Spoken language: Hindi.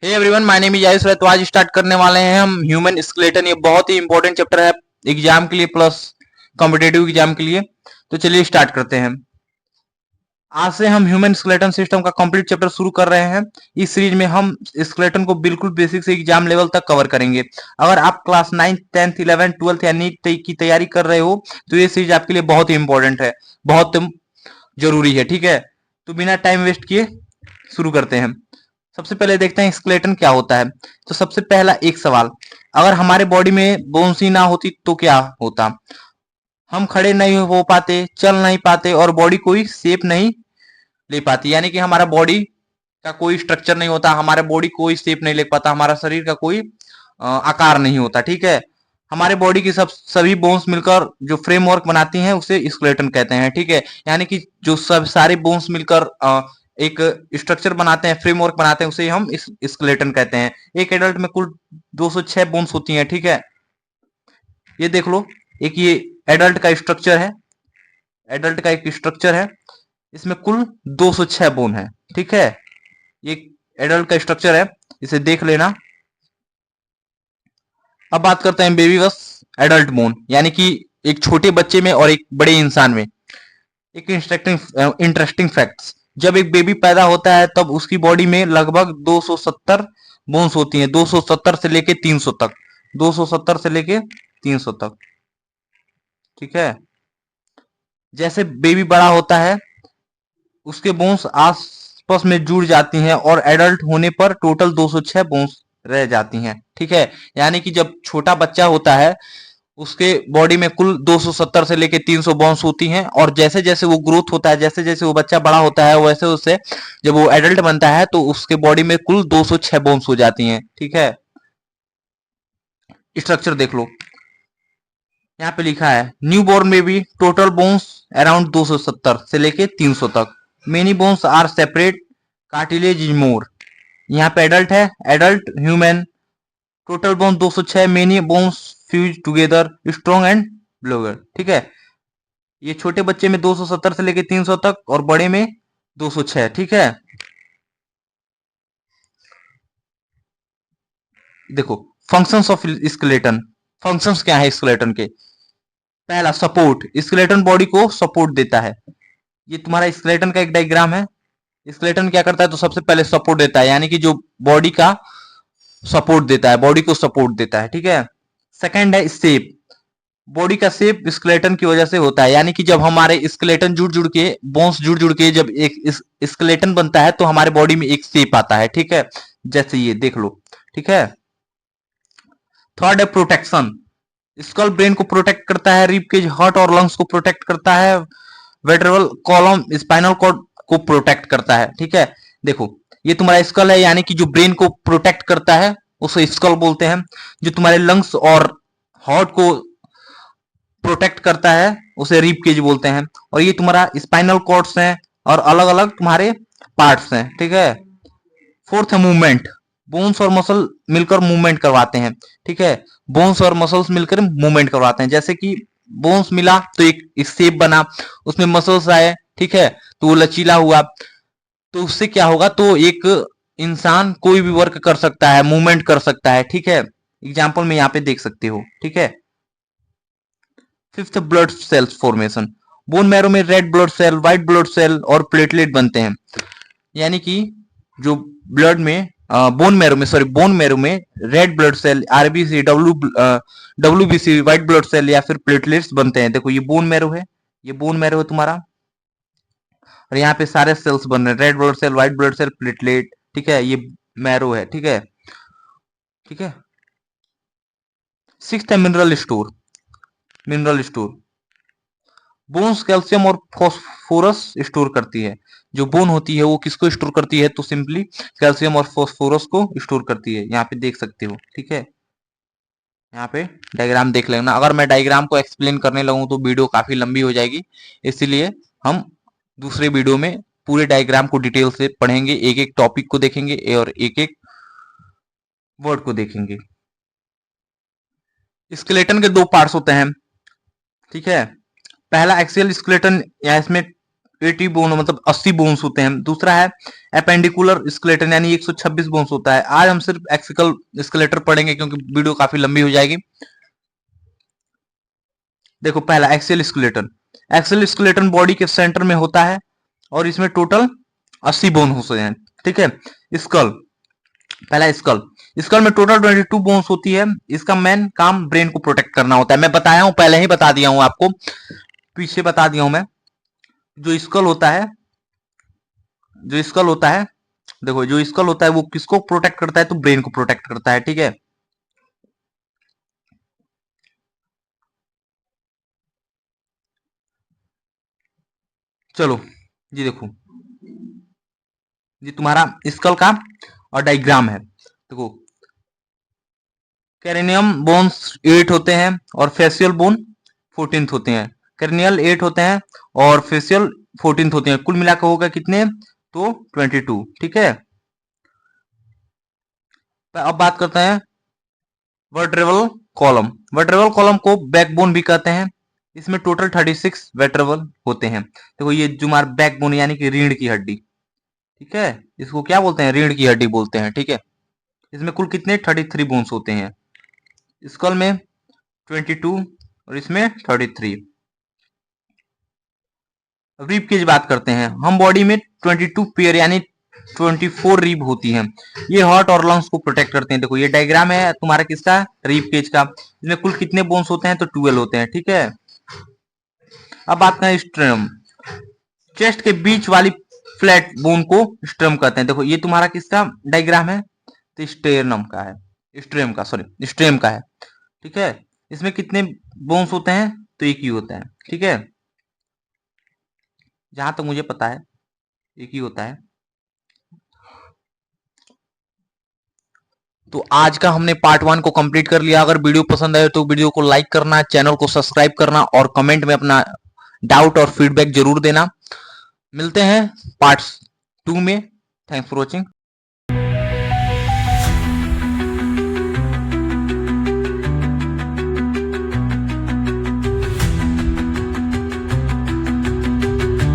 Hey everyone, my name is Ayush. तो आज स्टार्ट करने वाले हैं हम ह्यूमन स्केलेटन। ये बहुत ही इंपॉर्टेंट चैप्टर है एग्जाम के लिए प्लस कॉम्पिटेटिव एग्जाम के लिए। तो चलिए स्टार्ट करते हैं। आज से हम ह्यूमन स्केलेटन सिस्टम का कंप्लीट चैप्टर शुरू कर रहे हैं। इस सीरीज में हम स्केलेटन को बिल्कुल बेसिक से एग्जाम लेवल तक कवर करेंगे। अगर आप class 9th 10th 11th 12th या नीट की तैयारी कर रहे हो तो ये सीरीज आपके लिए बहुत ही इंपॉर्टेंट है, बहुत जरूरी है। ठीक है, तो बिना टाइम वेस्ट किए शुरू करते हैं। सबसे पहले देखते हैं स्केलेटन क्या होता है। तो सबसे पहला एक सवाल, अगर हमारे बॉडी में बोन्स ही ना होती तो क्या होता। हम खड़े नहीं हो पाते, चल नहीं पाते और बॉडी कोई शेप नहीं ले पाती, यानी कि हमारा बॉडी का कोई स्ट्रक्चर नहीं होता, हमारा बॉडी कोई शेप नहीं ले पाता, हमारा शरीर का कोई आकार नहीं होता। ठीक है, हमारे बॉडी की सभी बोन्स मिलकर जो फ्रेमवर्क बनाती हैं उसे स्केलेटन कहते हैं। ठीक है, यानी कि जो सब सारे बोन्स मिलकर एक स्ट्रक्चर बनाते हैं, फ्रेमवर्क बनाते हैं, उसे हम स्केलेटन कहते हैं। एक एडल्ट में कुल 206 बोन्स होती हैं। ठीक है, ये देख लो, एक ये एडल्ट का स्ट्रक्चर है, एडल्ट का एक स्ट्रक्चर है, इसमें कुल 206 बोन है। ठीक है, ये एडल्ट का स्ट्रक्चर है, इसे देख लेना। अब बात करते हैं बेबी बस एडल्ट बोन, यानी कि एक छोटे बच्चे में और एक बड़े इंसान में। एक इंटरेस्टिंग फैक्ट्स, जब एक बेबी पैदा होता है तब उसकी बॉडी में लगभग 270 बोन्स होती हैं, 270 से लेके 300 तक, 270 से लेके 300 तक। ठीक है, जैसे बेबी बड़ा होता है उसके बोन्स आपस में जुड़ जाती हैं और एडल्ट होने पर टोटल 206 बोन्स रह जाती हैं। ठीक है, यानी कि जब छोटा बच्चा होता है उसके बॉडी में कुल 270 से लेके 300 बोन्स होती हैं, और जैसे जैसे वो ग्रोथ होता है, जैसे जैसे वो बच्चा बड़ा होता है, वैसे उससे जब वो एडल्ट बनता है तो उसके बॉडी में कुल 206 बोन्स हो जाती हैं। ठीक है, स्ट्रक्चर देख लो, यहाँ पे लिखा है न्यू बॉर्न में भी टोटल बोन्स अराउंड 270 से लेके 300 तक। Many bones are separate, cartilage is more. यहाँ पे एडल्ट है, adult human, total bones 206, many bones fuse together, strong and blogger. ठीक है, ये छोटे बच्चे में 270 से लेके 300 तक और बड़े में 206। ठीक है, देखो फंक्शंस ऑफ स्केलेटन। फंक्शंस क्या है स्केलेटन के। पहला सपोर्ट, स्केलेटन बॉडी को सपोर्ट देता है। ये तुम्हारा स्केलेटन का एक डायग्राम है। स्केलेटन क्या करता है, तो सबसे पहले सपोर्ट देता है, यानी कि जो बॉडी का सपोर्ट देता है, बॉडी को सपोर्ट देता है। ठीक है, सेकंड है शेप। बॉडी का शेप स्केलेटन की वजह से होता है, यानी कि जब हमारे स्केलेटन जुड़ जुड़ के, बोन्स जुड़ जुड़ के जब एक स्केलेटन बनता है तो हमारे बॉडी में एक शेप आता है। ठीक है, जैसे ये देख लो। ठीक है, थर्ड है प्रोटेक्शन। स्कल ब्रेन को प्रोटेक्ट करता है, रिब केज हार्ट और लंग्स को प्रोटेक्ट करता है, वर्टेब्रल कॉलम स्पाइनल कॉर्ड को प्रोटेक्ट करता है। ठीक है, देखो ये तुम्हारा स्कल है, यानी कि जो ब्रेन को प्रोटेक्ट करता है उसे स्कल बोलते हैं। जो तुम्हारे लंग्स और हार्ट को प्रोटेक्ट करता है उसे रिब केज बोलते हैं। और ये तुम्हारा स्पाइनल कॉर्ड्स हैं और अलग अलग तुम्हारे पार्ट्स हैं। ठीक है, फोर्थ है मूवमेंट। बोन्स और मसल मिलकर मूवमेंट करवाते हैं। ठीक है, बोन्स और मसल्स मिलकर मूवमेंट करवाते हैं, जैसे कि बोन्स मिला तो एक शेप बना, उसमें मसल्स आए। ठीक है, तो वो लचीला हुआ, तो उससे क्या होगा, तो एक इंसान कोई भी वर्क कर सकता है, मूवमेंट कर सकता है। ठीक है, एग्जाम्पल में यहाँ पे देख सकते हो। ठीक है, fifth blood cells formation. Bone marrow में red blood cell, white blood cell और प्लेटलेट बनते हैं, यानी कि जो ब्लड में बोन मैरो में red blood cell, RBC, WBC, white blood cell या फिर प्लेटलेट्स बनते हैं। देखो ये बोन मैरो है, ये बोन मैरो है तुम्हारा, और यहाँ पे सारे सेल्स बन रहे हैं, red blood cell, white blood cell, platelet. ठीक है, ये मैरो है। ठीक है, ठीक है। सिक्स्थ है mineral store. Mineral store, bones calcium और फॉस्फोरस स्टोर करती है। जो बोन होती है वो किसको स्टोर करती है, तो सिंपली कैल्शियम और फॉस्फोरस को स्टोर करती है। यहाँ पे देख सकते हो। ठीक है, यहाँ पे डायग्राम देख लेना। अगर मैं डायग्राम को एक्सप्लेन करने लगूँ तो वीडियो काफी लंबी हो जाएगी, इसलिए हम दूसरे वीडियो में पूरे डायग्राम को डिटेल से पढ़ेंगे, एक एक टॉपिक को देखेंगे और एक एक वर्ड को देखेंगे। स्केलेटन के दो पार्ट्स होते हैं। ठीक है, पहला एक्सियल स्केलेटन, या इसमें 80 बोन मतलब 80 बोन्स होते हैं। दूसरा है एपेंडिकुलर स्केलेटन यानी 126 बोन्स होता है। आज हम सिर्फ एक्सिकल स्केलेटर पढ़ेंगे क्योंकि वीडियो काफी लंबी हो जाएगी। देखो पहला axial skeleton. Axial skeleton body के सेंटर में होता है और इसमें टोटल 80 बोन होते हैं। ठीक है। स्कल, पहला स्कल। स्कल में टोटल 22 बोन्स होती है। इसका मेन काम ब्रेन को प्रोटेक्ट करना होता है। मैं बताया हूं, पहले ही बता दिया हूं आपको, पीछे बता दिया हूं मैं। जो स्कल होता है, जो स्कल होता है, देखो जो स्कल होता है वो किसको प्रोटेक्ट करता है, तो ब्रेन को प्रोटेक्ट करता है। ठीक है। चलो जी देखो, ये तुम्हारा स्कल का और डायग्राम है। देखो कैरेनियम बोन्स 8 होते हैं और फेशियल बोन 14th होते हैं। कैरेनियल 8 होते हैं और फेशियल 14th होते हैं। कुल मिलाकर होगा कितने, तो 22। ठीक है। अब बात करते हैं वर्टेब्रल कॉलम। वर्टेब्रल कॉलम को बैकबोन भी कहते हैं। इसमें टोटल 36 वर्टेब्रल होते हैं। देखो ये जो हमारा बैकबोन यानी कि रीढ़ की हड्डी, ठीक है, इसको क्या बोलते हैं, रीढ़ की हड्डी बोलते हैं। ठीक है। इसमें कुल कितने 33 बोन्स होते हैं। स्कल में 22 और इसमें 33। रिब की बात करते हैं हम। बॉडी में 22 पेयर यानी 24 रिब होती हैं। ये हार्ट और लंग्स को प्रोटेक्ट करते हैं। देखो ये डायग्राम है तुम्हारा किसका, रिब केज का। इसमें कुल कितने बोन्स होते हैं, तो 12 होते हैं। ठीक है। अब बात करें स्ट्रम। चेस्ट के बीच वाली फ्लैट बोन को स्ट्रम कहते हैं। देखो ये तुम्हारा किसका डायग्राम है, तो स्टेरनम का है, स्ट्रेम का, सॉरी स्ट्रेम का है। ठीक है। इसमें कितने बोन्स होते हैं, तो एक ही होता है। ठीक है। जहां तक मुझे पता है एक ही होता है। तो आज का हमने पार्ट 1 को कंप्लीट कर लिया। अगर वीडियो पसंद आए तो वीडियो को लाइक करना, चैनल को सब्सक्राइब करना और कमेंट में अपना डाउट और फीडबैक जरूर देना। मिलते हैं पार्ट 2 में। Thanks for watching.